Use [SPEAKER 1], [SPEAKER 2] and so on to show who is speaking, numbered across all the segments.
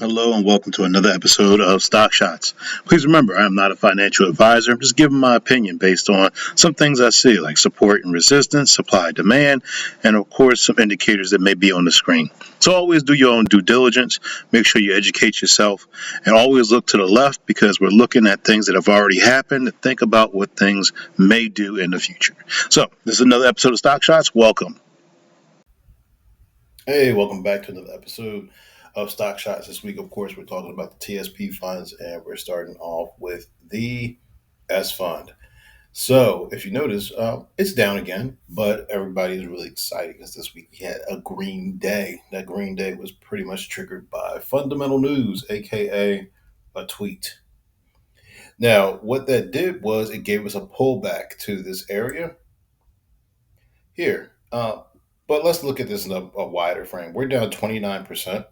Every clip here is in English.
[SPEAKER 1] Hello and welcome to another episode of Stock Shots. Please remember, I am not a financial advisor. I'm just giving my opinion based on some things I see, like support and resistance, supply and demand, and of course, some indicators that may be on the screen. So always do your own due diligence. Make sure you educate yourself and always look to the left because we're looking at things that have already happened. Think about what things may do in the future. So this is another episode of Stock Shots. Welcome.
[SPEAKER 2] Hey, welcome back to another episode of Stock Shots. This week, of course, we're talking about the TSP funds, and we're starting off with the S Fund. So, if you notice, it's down again, but everybody is really excited because this week we had a green day. That green day was pretty much triggered by fundamental news, aka a tweet. Now, what that did was it gave us a pullback to this area here. But let's look at this in a wider frame. We're down 29%.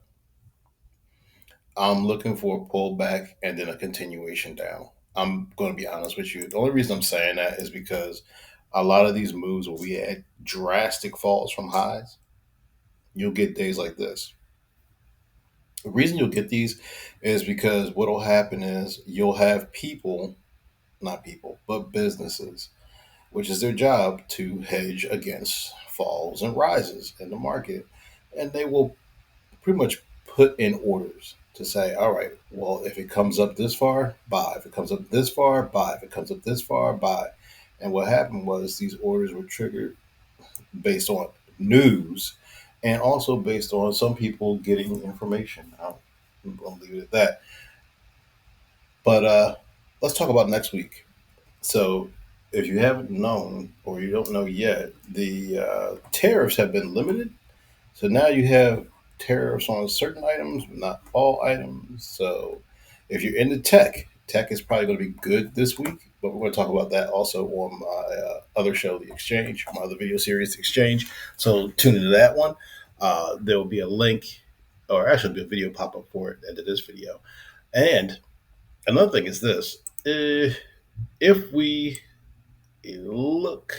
[SPEAKER 2] I'm looking for a pullback and then a continuation down. I'm going to be honest with you. The only reason I'm saying that is because a lot of these moves where we had drastic falls from highs, you'll get days like this. The reason you'll get these is because what will happen is you'll have people, not people, but businesses, which is their job to hedge against falls and rises in the market. And they will pretty much put in orders to say, all right, well, if it comes up this far, buy. If it comes up this far, buy. If it comes up this far, buy. And what happened was these orders were triggered based on news and also based on some people getting information. I'll leave it at that. But let's talk about next week. So if you haven't known or you don't know yet, the tariffs have been limited. So now you have tariffs on certain items, but not all items. So if you're into tech, tech is probably going to be good this week. But we're going to talk about that also on my other show, The Exchange, my other video series, The Exchange. So tune into that one. There will be a link, or actually be a video pop up for it at the end of this video. And another thing is this: if we look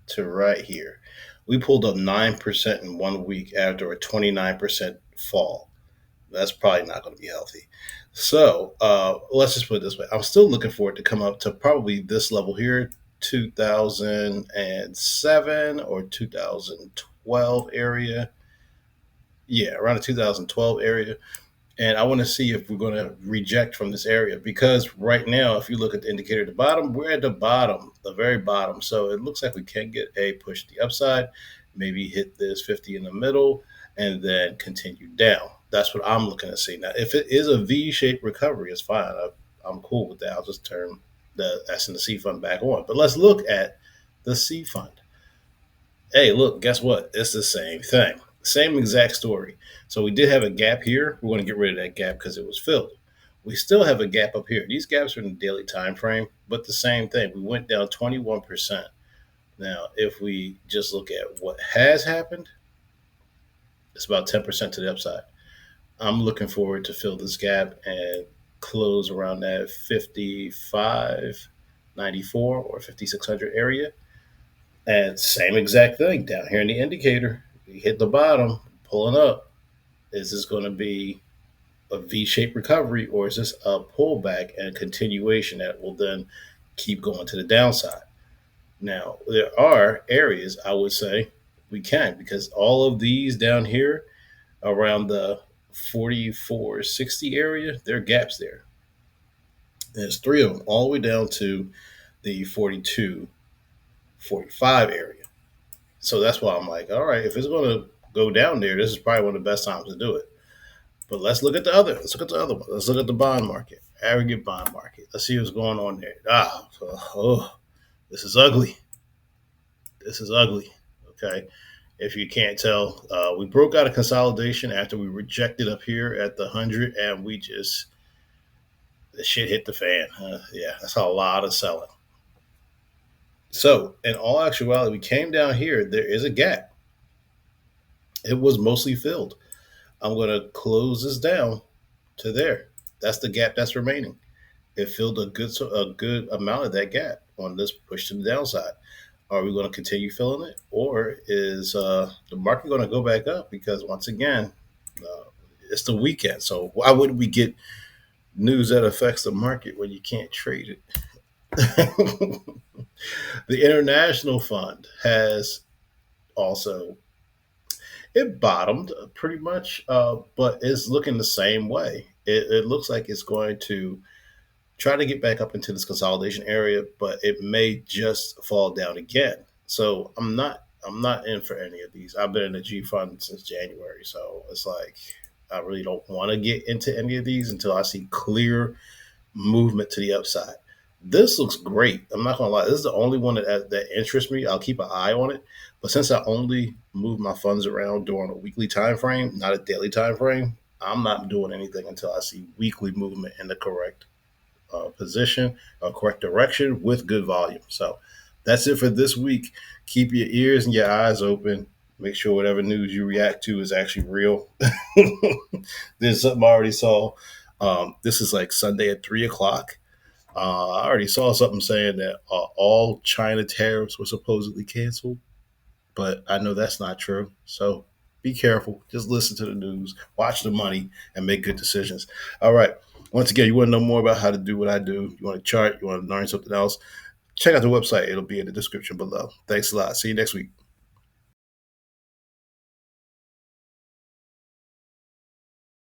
[SPEAKER 2] to right here, we pulled up 9% in 1 week after a 29% fall. That's probably not going to be healthy. So let's just put it this way. I'm still looking for it to come up to probably this level here, 2007 or 2012 area. Yeah, around the 2012 area. And I want to see if we're going to reject from this area because right now, if you look at the indicator at the bottom, we're at the bottom, the very bottom. So it looks like we can get a push to the upside, maybe hit this 50 in the middle, and then continue down. That's what I'm looking to see. Now, if it is a V-shaped recovery, it's fine. I'm cool with that. I'll just turn the S and the C fund back on. But let's look at the C fund. Hey, look, guess what? It's the same thing. Same exact story. So we did have a gap here. We're going to get rid of that gap because it was filled. We still have a gap up here. These gaps are in the daily time frame, but the same thing. We went down 21%. Now, if we just look at what has happened, it's about 10% to the upside. I'm looking forward to fill this gap and close around that 55.94 or 5600 area. And same exact thing down here in the indicator. We hit the bottom, pulling up. Is this going to be a V-shaped recovery or is this a pullback and continuation that will then keep going to the downside? Now, there are areas I would say we can because all of these down here around the 44.60 area, there are gaps there. There's three of them all the way down to the 42.45 area. So that's why I'm like, all right, if it's going to go down there, this is probably one of the best times to do it. But let's look at the other. Let's look at the other one. Let's look at the bond market, aggregate bond market. Let's see what's going on there. This is ugly. This is ugly. Okay. If you can't tell, we broke out of consolidation after we rejected up here at the 100, and the shit hit the fan. Yeah, that's a lot of selling. So, in all actuality, we came down here. There is a gap. It was mostly filled. I'm going to close this down to there. That's the gap that's remaining. It filled a good amount of that gap on this push to the downside. Are we going to continue filling it, or is the market going to go back up? Because once again, It's the weekend, so why would we get news that affects the market when you can't trade it? The International Fund has also it bottomed pretty much, but it's looking the same way. It looks like it's going to try to get back up into this consolidation area, but it may just fall down again. So I'm not in for any of these. I've been in the G fund since January, so it's like I really don't want to get into any of these until I see clear movement to the upside. This looks great. I'm not gonna lie. This is the only one that interests me. I'll keep an eye on it. But since I only move my funds around during a weekly time frame, not a daily time frame, I'm not doing anything until I see weekly movement in the correct position or correct direction with good volume. So that's it for this week. Keep your ears and your eyes open. Make sure whatever news you react to is actually real. There's something I already saw. This is like Sunday at 3 o'clock. I already saw something saying that all China tariffs were supposedly canceled, but I know that's not true. So be careful. Just listen to the news, watch the money, and make good decisions. All right. Once again, you want to know more about how to do what I do, you want to chart, you want to learn something else, check out the website. It'll be in the description below. Thanks a lot. See you next week.